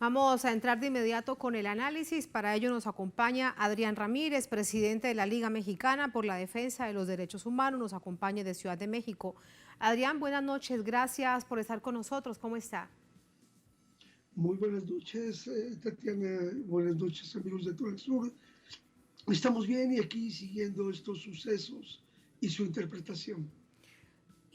Vamos a entrar de inmediato con el análisis. Para ello nos acompaña Adrián Ramírez, presidente de la Liga Mexicana por la Defensa de los Derechos Humanos. Nos acompaña de Ciudad de México. Adrián, buenas noches. Gracias por estar con nosotros. ¿Cómo está? Muy buenas noches, Tatiana. Buenas noches, amigos de Todo Sur. Estamos bien y aquí siguiendo estos sucesos y su interpretación.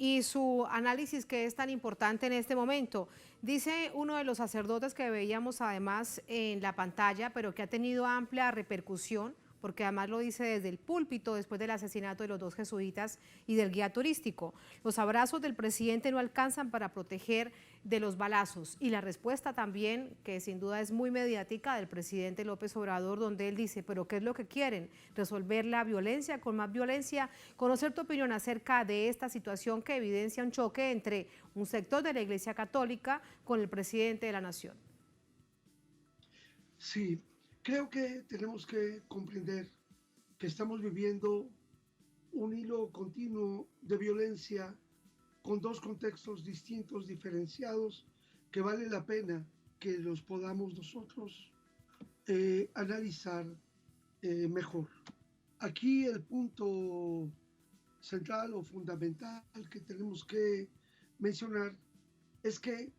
Y su análisis, que es tan importante en este momento. Dice uno de los sacerdotes que veíamos además en la pantalla, pero que ha tenido amplia repercusión, porque además lo dice desde el púlpito después del asesinato de los dos jesuitas y del guía turístico. Los abrazos del presidente no alcanzan para proteger de los balazos. Y la respuesta también, que sin duda es muy mediática, del presidente López Obrador, donde él dice, pero ¿qué es lo que quieren? ¿Resolver la violencia con más violencia? Conocer tu opinión acerca de esta situación que evidencia un choque entre un sector de la Iglesia Católica con el presidente de la Nación. Sí, creo que tenemos que comprender que estamos viviendo un hilo continuo de violencia con dos contextos distintos, diferenciados, que vale la pena que los podamos nosotros analizar mejor. Aquí el punto central o fundamental que tenemos que mencionar es que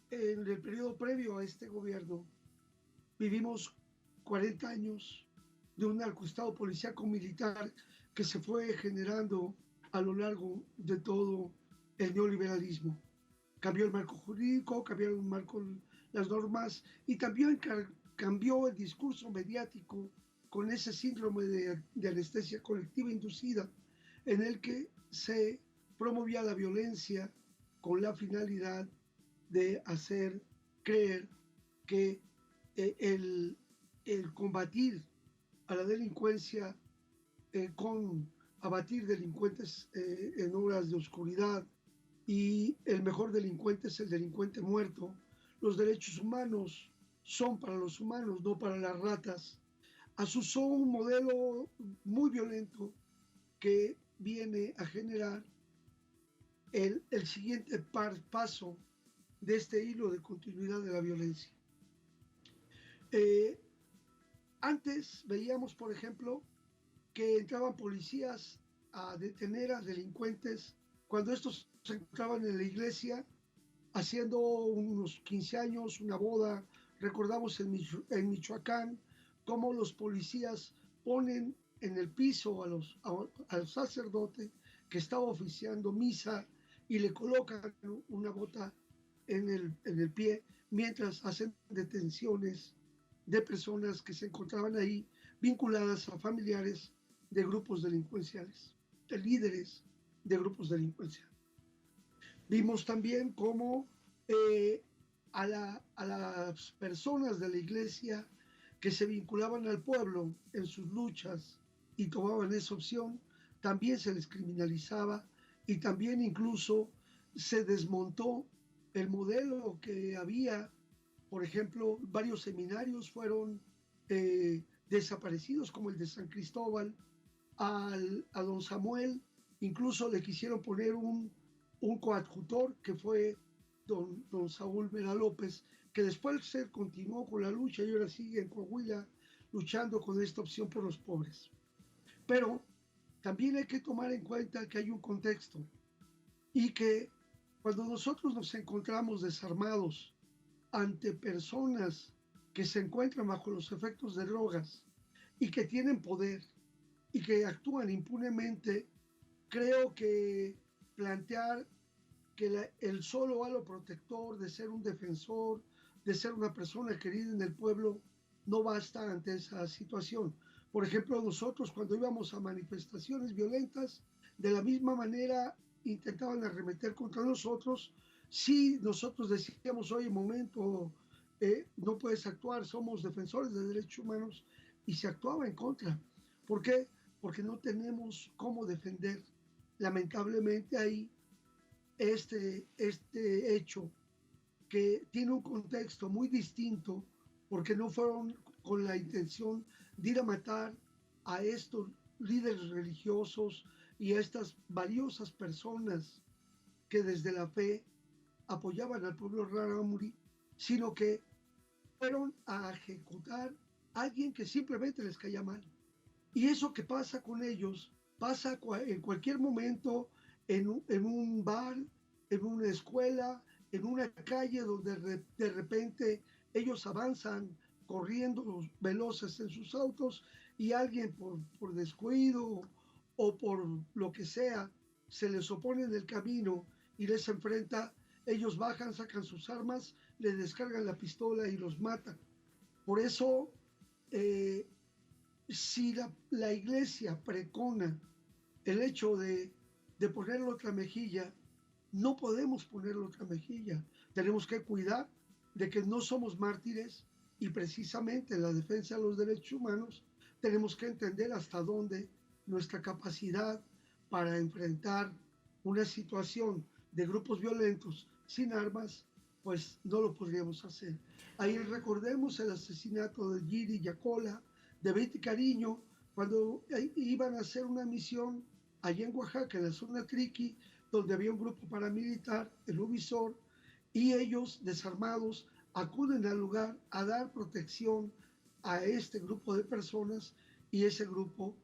en el periodo previo a este gobierno vivimos 40 años de un narcoestado policíaco militar que se fue generando a lo largo de todo el neoliberalismo. Cambió el marco jurídico, cambiaron el marco, las normas y también cambió el discurso mediático con ese síndrome de anestesia colectiva inducida en el que se promovía la violencia con la finalidad de hacer creer que el, el combatir a la delincuencia con abatir delincuentes en horas de oscuridad y el mejor delincuente es el delincuente muerto. Los derechos humanos son para los humanos, no para las ratas. Asusó un modelo muy violento que viene a generar el siguiente paso de este hilo de continuidad de la violencia. Eh, Antes veíamos, por ejemplo, que entraban policías a detener a delincuentes cuando estos se encontraban en la iglesia haciendo unos 15 años, una boda. Recordamos en Michoacán cómo los policías ponen en el piso al sacerdote que estaba oficiando misa y le colocan una bota en el pie mientras hacen detenciones de personas que se encontraban ahí vinculadas a familiares de grupos delincuenciales, de líderes de grupos delincuenciales. Vimos también cómo a las personas de la iglesia que se vinculaban al pueblo en sus luchas y tomaban esa opción, también se les criminalizaba y también incluso se desmontó el modelo que había. Por ejemplo, varios seminarios fueron desaparecidos, como el de San Cristóbal. A don Samuel incluso le quisieron poner un coadjutor que fue don Saúl Vera López, que después se continuó con la lucha y ahora sigue en Coahuila luchando con esta opción por los pobres. Pero también hay que tomar en cuenta que hay un contexto y que cuando nosotros nos encontramos desarmados ante personas que se encuentran bajo los efectos de drogas y que tienen poder y que actúan impunemente, creo que plantear que el solo halo protector de ser un defensor, de ser una persona querida en el pueblo, no basta ante esa situación. Por ejemplo, nosotros cuando íbamos a manifestaciones violentas, de la misma manera intentaban arremeter contra nosotros. Si nosotros decíamos, oye, momento, no puedes actuar, somos defensores de derechos humanos, y se actuaba en contra. ¿Por qué? Porque no tenemos cómo defender. Lamentablemente ahí este hecho que tiene un contexto muy distinto porque no fueron con la intención de ir a matar a estos líderes religiosos y a estas valiosas personas que desde la fe apoyaban al pueblo rarámuri, sino que fueron a ejecutar a alguien que simplemente les caía mal. Y eso que pasa con ellos pasa en cualquier momento, en un bar, en una escuela, en una calle donde de repente ellos avanzan corriendo veloces en sus autos y alguien por descuido o por lo que sea se les opone en el camino y les enfrenta, ellos bajan, sacan sus armas, les descargan la pistola y los matan. Por eso, eh, si la iglesia precona el hecho de ponerle otra mejilla, no podemos ponerle otra mejilla. Tenemos que cuidar de que no somos mártires y precisamente en la defensa de los derechos humanos tenemos que entender hasta dónde nuestra capacidad para enfrentar una situación de grupos violentos sin armas, pues no lo podríamos hacer. Ahí recordemos el asesinato de Giri Yacola, de Betty Cariño, cuando iban a hacer una misión allá en Oaxaca, en la zona Triqui, donde había un grupo paramilitar, el Uvisor, y ellos desarmados acuden al lugar a dar protección a este grupo de personas y ese grupo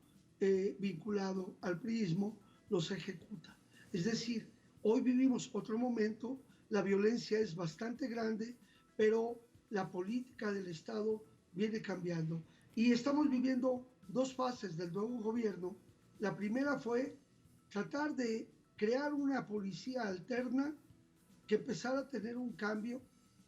vinculado al priismo los ejecuta. Es decir, hoy vivimos otro momento, la violencia es bastante grande, pero la política del Estado viene cambiando. Y estamos viviendo dos fases del nuevo gobierno. La primera fue tratar de crear una policía alterna que empezara a tener un cambio,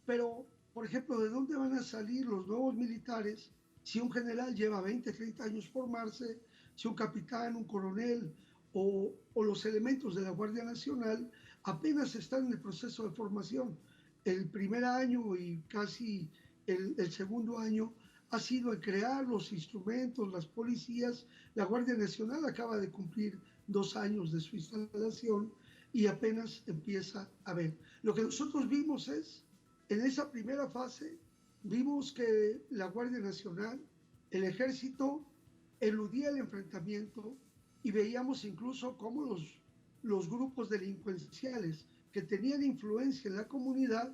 pero, por ejemplo, ¿de dónde van a salir los nuevos militares si un general lleva 20, 30 años formarse, si un capitán, un coronel o los elementos de la Guardia Nacional apenas están en el proceso de formación? El primer año y casi el segundo año ha sido el crear los instrumentos, las policías. La Guardia Nacional acaba de cumplir 2 años de su instalación y apenas empieza a ver. Lo que nosotros vimos es, en esa primera fase, vimos que la Guardia Nacional, el Ejército, eludía el enfrentamiento y veíamos incluso cómo los grupos delincuenciales que tenían influencia en la comunidad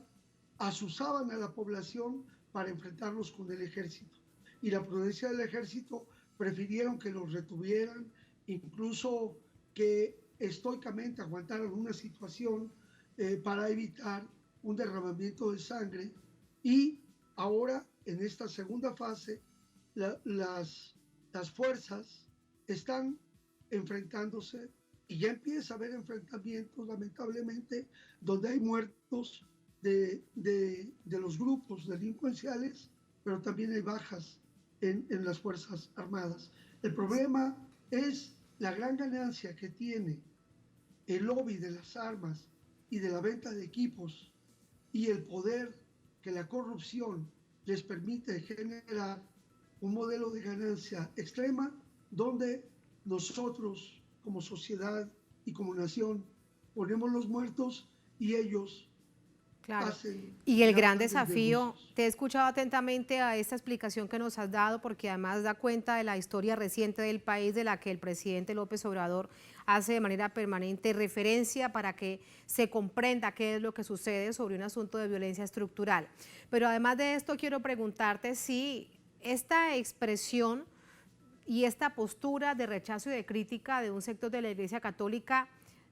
asusaban a la población para enfrentarlos con el ejército. Y la prudencia del ejército prefirieron que los retuvieran, incluso que estoicamente aguantaran una situación para evitar un derramamiento de sangre. Y ahora, en esta segunda fase, las fuerzas están enfrentándose y ya empieza a haber enfrentamientos, lamentablemente, donde hay muertos de los grupos delincuenciales, pero también hay bajas en las Fuerzas Armadas. El problema es la gran ganancia que tiene el lobby de las armas y de la venta de equipos y el poder que la corrupción les permite generar un modelo de ganancia extrema donde nosotros como sociedad y como nación ponemos los muertos y ellos Claro. hacen Y el gran grandes desafío, negocios. te he escuchado atentamente a esta explicación que nos has dado, porque además da cuenta de la historia reciente del país, de la que el presidente López Obrador hace de manera permanente referencia para que se comprenda qué es lo que sucede sobre un asunto de violencia estructural. Pero además de esto, quiero preguntarte si esta expresión y esta postura de rechazo y de crítica de un sector de la Iglesia Católica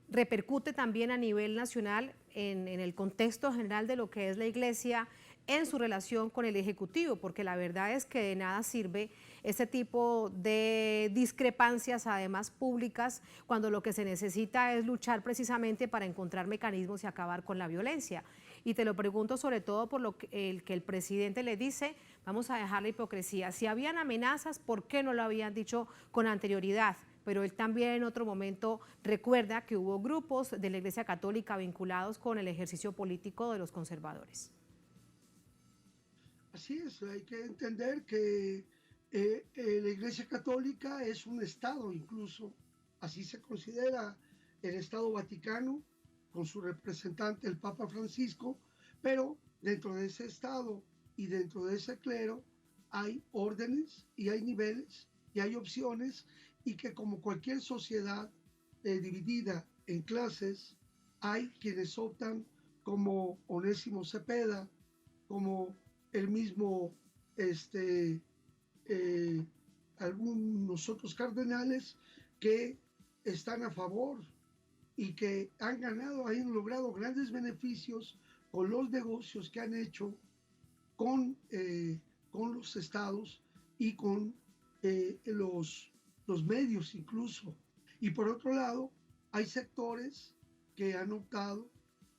repercute también a nivel nacional en el contexto general de lo que es la Iglesia en su relación con el Ejecutivo, porque la verdad es que de nada sirve este tipo de discrepancias, además públicas, cuando lo que se necesita es luchar precisamente para encontrar mecanismos y acabar con la violencia. Y te lo pregunto sobre todo por lo que el presidente le dice, vamos a dejar la hipocresía. Si habían amenazas, ¿por qué no lo habían dicho con anterioridad? Pero él también en otro momento recuerda que hubo grupos de la Iglesia Católica vinculados con el ejercicio político de los conservadores. Así es, hay que entender que la Iglesia Católica es un Estado incluso, así se considera el Estado Vaticano, con su representante, el Papa Francisco, pero dentro de ese Estado y dentro de ese clero hay órdenes y hay niveles y hay opciones y que como cualquier sociedad dividida en clases, hay quienes optan como Onésimo Cepeda, como el mismo, este, eh, algunos otros cardenales que están a favor y que han ganado, han logrado grandes beneficios con los negocios que han hecho con los estados y con los medios incluso. Y por otro lado, hay sectores que han optado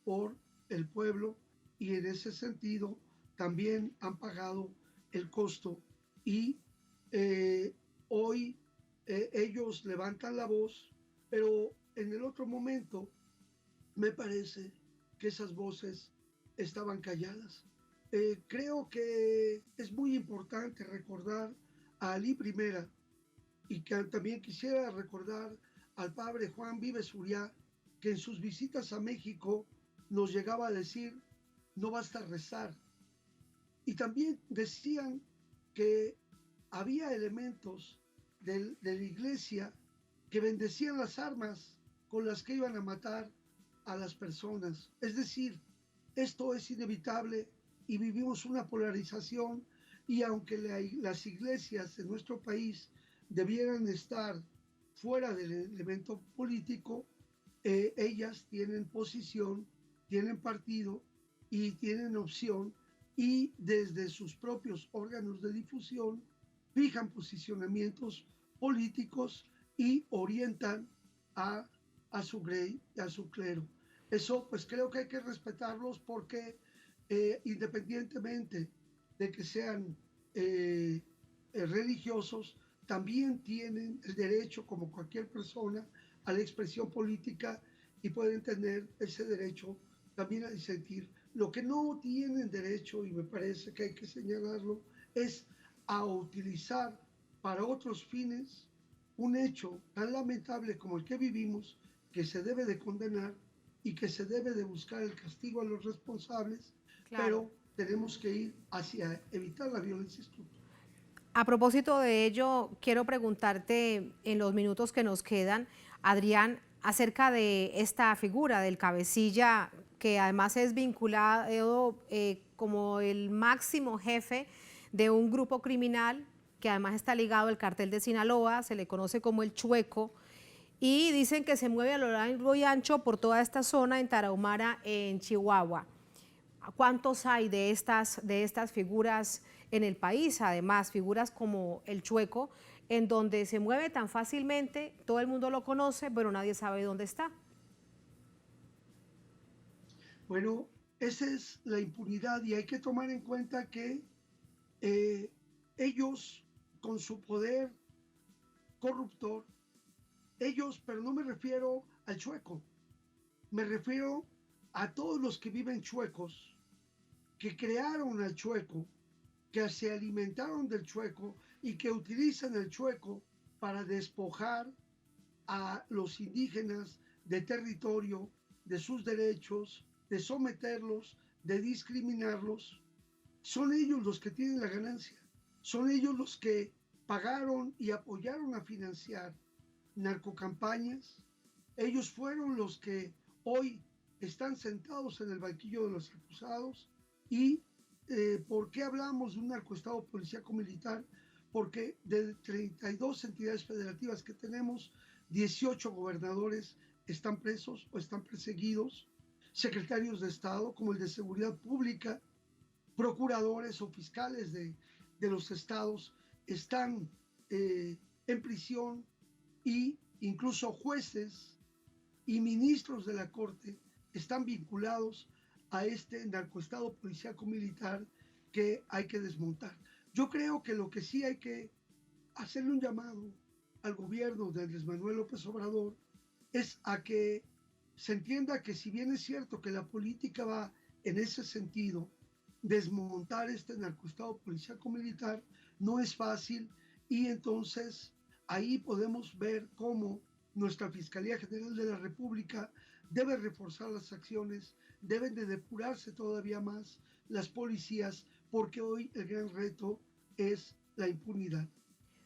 por el pueblo y en ese sentido también han pagado el costo y eh, hoy ellos levantan la voz, pero en el otro momento me parece que esas voces estaban calladas. Creo que es muy importante recordar a Ali Primera y que también quisiera recordar al padre Juan Vives Uriá, que en sus visitas a México nos llegaba a decir, no basta rezar. Y también decían que había elementos de la iglesia que bendecían las armas con las que iban a matar a las personas. Es decir, esto es inevitable y vivimos una polarización y aunque las iglesias de nuestro país debieran estar fuera del elemento político, ellas tienen posición, tienen partido y tienen opción y desde sus propios órganos de difusión fijan posicionamientos políticos y orientan a, a su clero. Eso pues creo que hay que respetarlos porque independientemente de que sean religiosos, también tienen el derecho, como cualquier persona, a la expresión política y pueden tener ese derecho también a disentir. Lo que no tienen derecho, y me parece que hay que señalarlo, es a utilizar para otros fines un hecho tan lamentable como el que vivimos, que se debe de condenar y que se debe de buscar el castigo a los responsables, Claro. pero tenemos que ir hacia evitar la violencia estructural. A propósito de ello, quiero preguntarte en los minutos que nos quedan, Adrián, acerca de esta figura del cabecilla, que además es vinculado como el máximo jefe de un grupo criminal, que además está ligado al cartel de Sinaloa, se le conoce como el Chueco, y dicen que se mueve a lo largo y ancho por toda esta zona en Tarahumara, en Chihuahua. ¿Cuántos hay de estas figuras en el país? Además, figuras como el Chueco, en donde se mueve tan fácilmente, todo el mundo lo conoce, pero nadie sabe dónde está. Bueno, esa es la impunidad y hay que tomar en cuenta que eh, ellos, con su poder corruptor, ellos, pero no me refiero al Chueco, me refiero a todos los que viven chuecos, que crearon al Chueco, que se alimentaron del Chueco y que utilizan el Chueco para despojar a los indígenas de territorio, de sus derechos, de someterlos, de discriminarlos. Son ellos los que tienen la ganancia, son ellos los que pagaron y apoyaron a financiar narcocampañas. Ellos fueron los que hoy están sentados en el banquillo de los acusados. ¿Y por qué hablamos de un narcoestado policíaco militar? Porque de 32 entidades federativas que tenemos, 18 gobernadores están presos o están perseguidos, secretarios de Estado como el de Seguridad Pública, procuradores o fiscales de los estados están en prisión y incluso jueces y ministros de la Corte están vinculados a este narcoestado policíaco militar que hay que desmontar. Yo creo que lo que sí hay que hacerle un llamado al gobierno de Andrés Manuel López Obrador es a que se entienda que si bien es cierto que la política va en ese sentido, desmontar este narcoestado policíaco militar no es fácil y entonces ahí podemos ver cómo nuestra Fiscalía General de la República debe reforzar las acciones, deben de depurarse todavía más las policías, porque hoy el gran reto es la impunidad.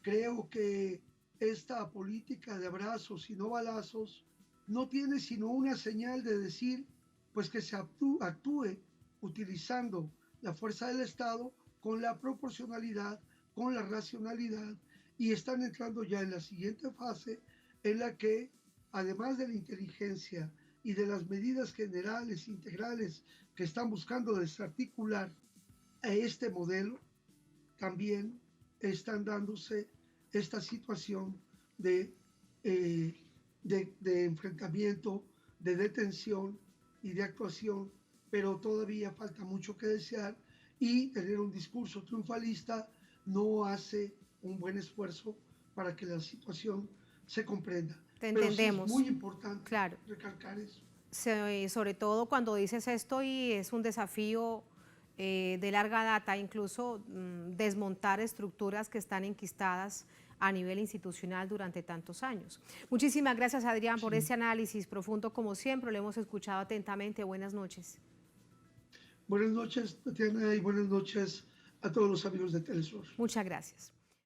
Creo que esta política de abrazos y no balazos no tiene sino una señal de decir, pues que se actúe utilizando la fuerza del Estado con la proporcionalidad, con la racionalidad, y están entrando ya en la siguiente fase en la que, además de la inteligencia y de las medidas generales, integrales, que están buscando desarticular a este modelo, también están dándose esta situación de, eh, de enfrentamiento, de detención y de actuación, pero todavía falta mucho que desear, y tener un discurso triunfalista no hace un buen esfuerzo para que la situación se comprenda. Te Pero sí es entendemos, muy importante claro. recalcar eso. Sobre todo cuando dices esto y es un desafío de larga data, incluso desmontar estructuras que están enquistadas a nivel institucional durante tantos años. Muchísimas gracias, Adrián, por Sí. ese análisis profundo, como siempre, lo hemos escuchado atentamente. Buenas noches. Buenas noches, Tatiana, y buenas noches a todos los amigos de Telesur. Muchas gracias.